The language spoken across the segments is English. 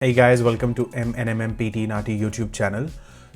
Hey guys, welcome to PTE NAATI YouTube channel.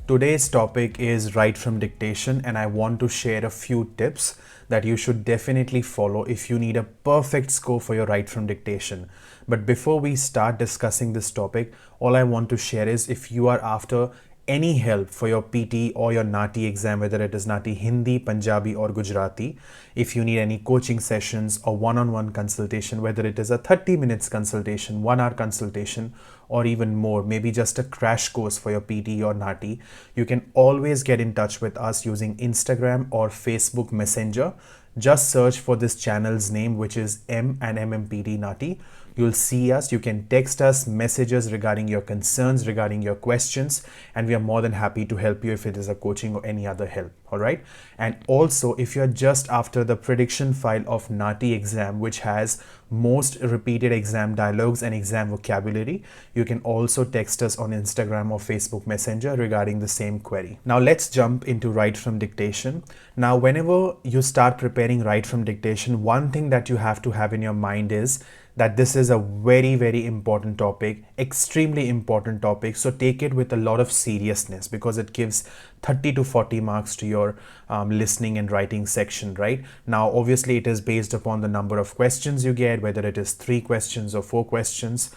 Today's topic is Write From Dictation, and I want to share a few tips that you should definitely follow if you need a perfect score for your Write From Dictation. But before we start discussing this topic, all I want to share is if you are after any help for your PTE or your NAATI exam, whether it is NAATI Hindi, Punjabi or Gujarati, if you need any coaching sessions or one-on-one consultation, whether it is a 30 minutes consultation, 1 hour consultation, or even more, maybe just a crash course for your PTE or NAATI, you can always get in touch with us using Instagram or Facebook Messenger. Just search for this channel's name, which is MMPT NAATI. You'll see us. You can text us messages regarding your concerns, regarding your questions, and we are more than happy to help you if it is a coaching or any other help. All right. And also, if you're just after the prediction file of NAATI exam, which has most repeated exam dialogues and exam vocabulary, you can also text us on Instagram or Facebook Messenger regarding the same query. Now let's jump into Write From Dictation. Now, whenever you start preparing Write From Dictation, one thing that you have to have in your mind is that this is a very important topic, extremely important topic. So take it with a lot of seriousness because it gives 30 to 40 marks to your listening and writing section, right? Now, obviously it is based upon the number of questions you get, whether it is 3 questions or 4 questions.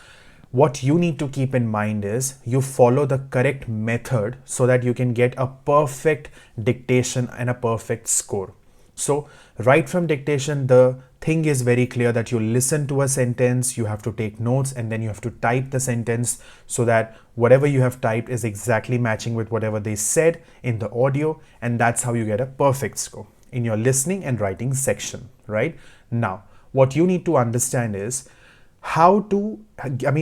What you need to keep in mind is you follow the correct method so that you can get a perfect dictation and a perfect score. So Write From Dictation, the thing is very clear that you listen to a sentence, you have to take notes, and then you have to type the sentence so that whatever you have typed is exactly matching with whatever they said in the audio, and that's how you get a perfect score in your listening and writing section, right? Now, what you need to understand is how to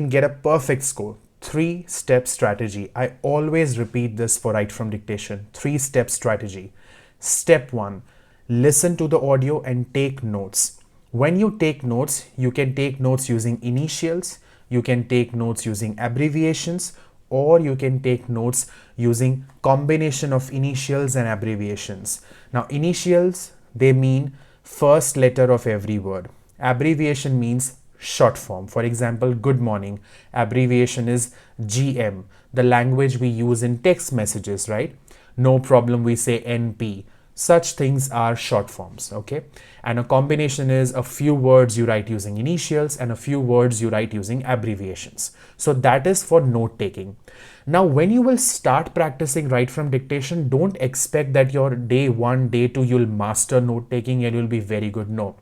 get a perfect score. 3-step strategy. I always repeat this for Write From Dictation. 3-step strategy. Step 1, listen to the audio and take notes. When you take notes, you can take notes using initials, you can take notes using abbreviations, or you can take notes using combination of initials and abbreviations. Now, initials, they mean first letter of every word. Abbreviation means short form. For example, good morning, abbreviation is GM, the language we use in text messages, right? No problem, we say NP. Such things are short forms, okay? And a combination is a few words you write using initials and a few words you write using abbreviations. So that is for note taking. Now, when you will start practicing Write From Dictation, don't expect that your day 1, day 2, you'll master note taking and you'll be very good. No.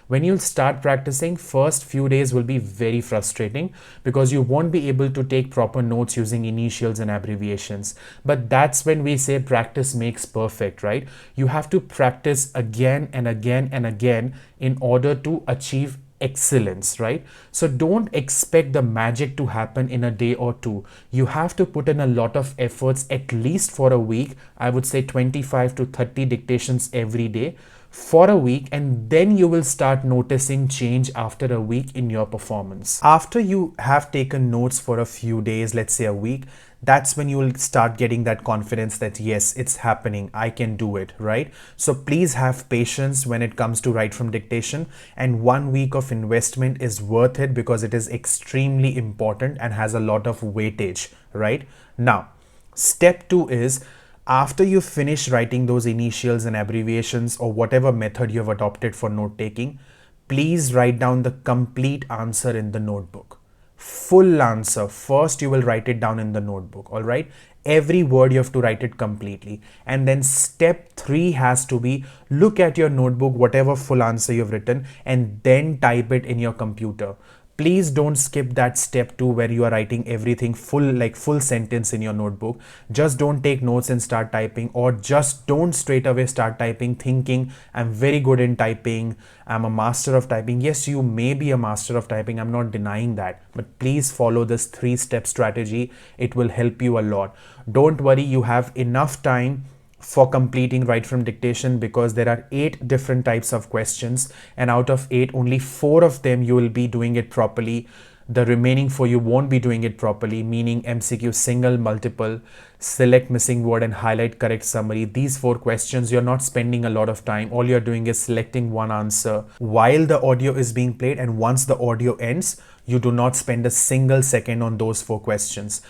When you'll start practicing, first few days will be very frustrating because you won't be able to take proper notes using initials and abbreviations. But that's when we say practice makes perfect, right? You have to practice again and again and again in order to achieve excellence, right? So don't expect the magic to happen in a day or 2. You have to put in a lot of efforts, at least for a week. I would say 25 to 30 dictations every day for a week, and then you will start noticing change after a week in your performance. After you have taken notes for a few days, let's say a week, that's when you will start getting that confidence that yes, it's happening, I can do it, right? So please have patience when it comes to Write From Dictation, and 1 week of investment is worth it because it is extremely important and has a lot of weightage, right? Now, step 2 is after you finish writing those initials and abbreviations or whatever method you have adopted for note taking, please write down the complete answer in the notebook. Full answer. First, you will write it down in the notebook. All right. Every word you have to write it completely. And then step 3 has to be look at your notebook, whatever full answer you've written, and then type it in your computer. Please don't skip that step 2 where you are writing everything full sentence in your notebook. Just don't take notes and start typing, or just don't straight away start typing thinking I'm very good in typing, I'm a master of typing. Yes, you may be a master of typing, I'm not denying that, but please follow this 3-step strategy. It will help you a lot. Don't worry, you have enough time for completing Write From Dictation because there are 8 different types of questions, and out of 8, only 4 of them you will be doing it properly. The remaining 4 you won't be doing it properly, meaning MCQ single, multiple, select missing word and highlight correct summary. These 4 questions, you're not spending a lot of time. All you're doing is selecting one answer while the audio is being played, and once the audio ends, you do not spend a single second on those 4 questions,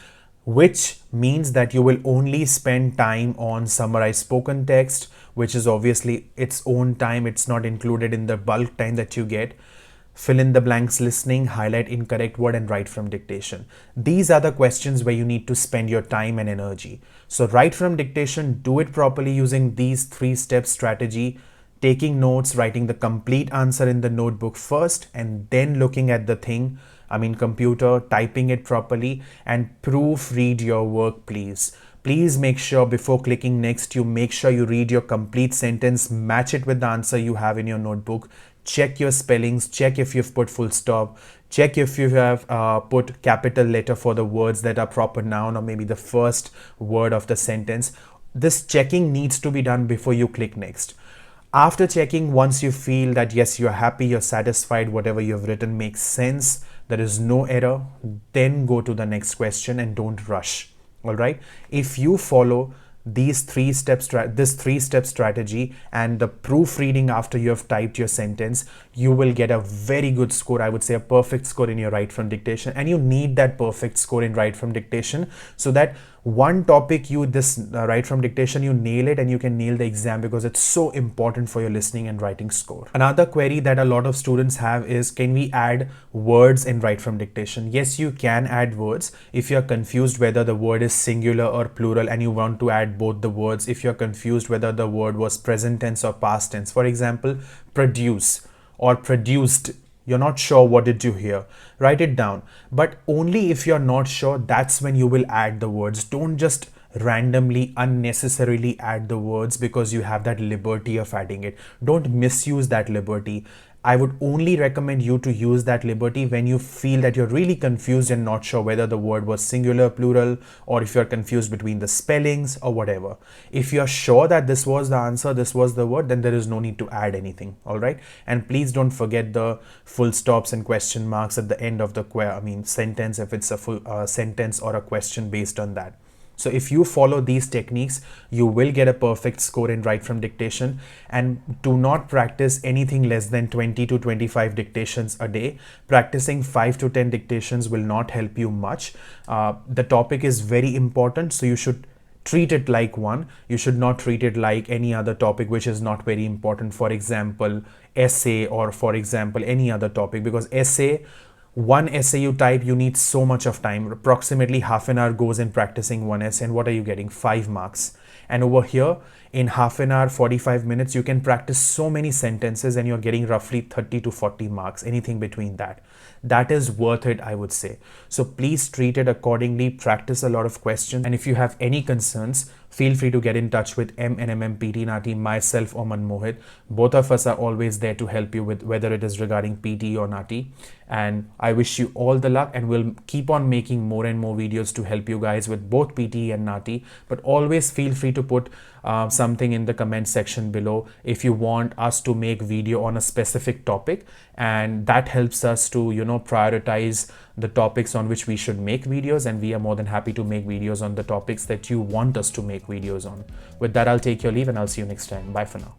which means that you will only spend time on summarized spoken text, which is obviously its own time. It's not included in the bulk time that you get. Fill in the blanks listening, highlight incorrect word, and write from dictation. These are the questions where you need to spend your time and energy. So write from dictation, do it properly using these 3-step strategy, taking notes, writing the complete answer in the notebook first, and then looking at the computer, typing it properly, and proofread your work, please. Please make sure before clicking next, you make sure you read your complete sentence, match it with the answer you have in your notebook, check your spellings, check if you've put full stop, check if you have put capital letter for the words that are proper noun or maybe the first word of the sentence. This checking needs to be done before you click next. After checking, once you feel that yes, you're happy, you're satisfied, whatever you've written makes sense, there is no error, then go to the next question and don't rush. All right. If you follow these 3-step strategy and the proofreading after you have typed your sentence, you will get a very good score. I would say a perfect score in your write from dictation, and you need that perfect score in write from dictation so that one topic write from dictation, you nail it and you can nail the exam, because it's so important for your listening and writing score. Another query that a lot of students have is, can we add words in write from dictation? Yes, you can add words if you're confused whether the word is singular or plural and you want to add both the words. If you're confused whether the word was present tense or past tense, for example, produce or produced, you're not sure what did you hear, write it down. But only if you're not sure, that's when you will add the words. Don't just randomly, unnecessarily add the words because you have that liberty of adding it. Don't misuse that liberty. I would only recommend you to use that liberty when you feel that you're really confused and not sure whether the word was singular, plural, or if you're confused between the spellings or whatever. If you're sure that this was the answer, this was the word, then there is no need to add anything. All right. And please don't forget the full stops and question marks at the end of the sentence, if it's a full sentence or a question based on that. So if you follow these techniques, you will get a perfect score in write from dictation. And do not practice anything less than 20 to 25 dictations a day. Practicing 5 to 10 dictations will not help you much. The topic is very important, so you should treat it like one. You should not treat it like any other topic which is not very important. For example, essay, or for example, any other topic, because one essay you type, you need so much of time. Approximately half an hour goes in practicing one essay, and what are you getting? 5 marks. And over here, in half an hour, 45 minutes, you can practice so many sentences and you're getting roughly 30 to 40 marks, anything between that. That is worth it, I would say. So please treat it accordingly, practice a lot of questions. And if you have any concerns, feel free to get in touch with NAATI, NAATI, myself or Manmohit. Both of us are always there to help you with whether it is regarding PTE or NAATI. And I wish you all the luck, and we'll keep on making more and more videos to help you guys with both PTE and NAATI. But always feel free to put something in the comment section below if you want us to make video on a specific topic, and that helps us to prioritize the topics on which we should make videos, and we are more than happy to make videos on the topics that you want us to make videos on. With that, I'll take your leave and I'll see you next time. Bye for now.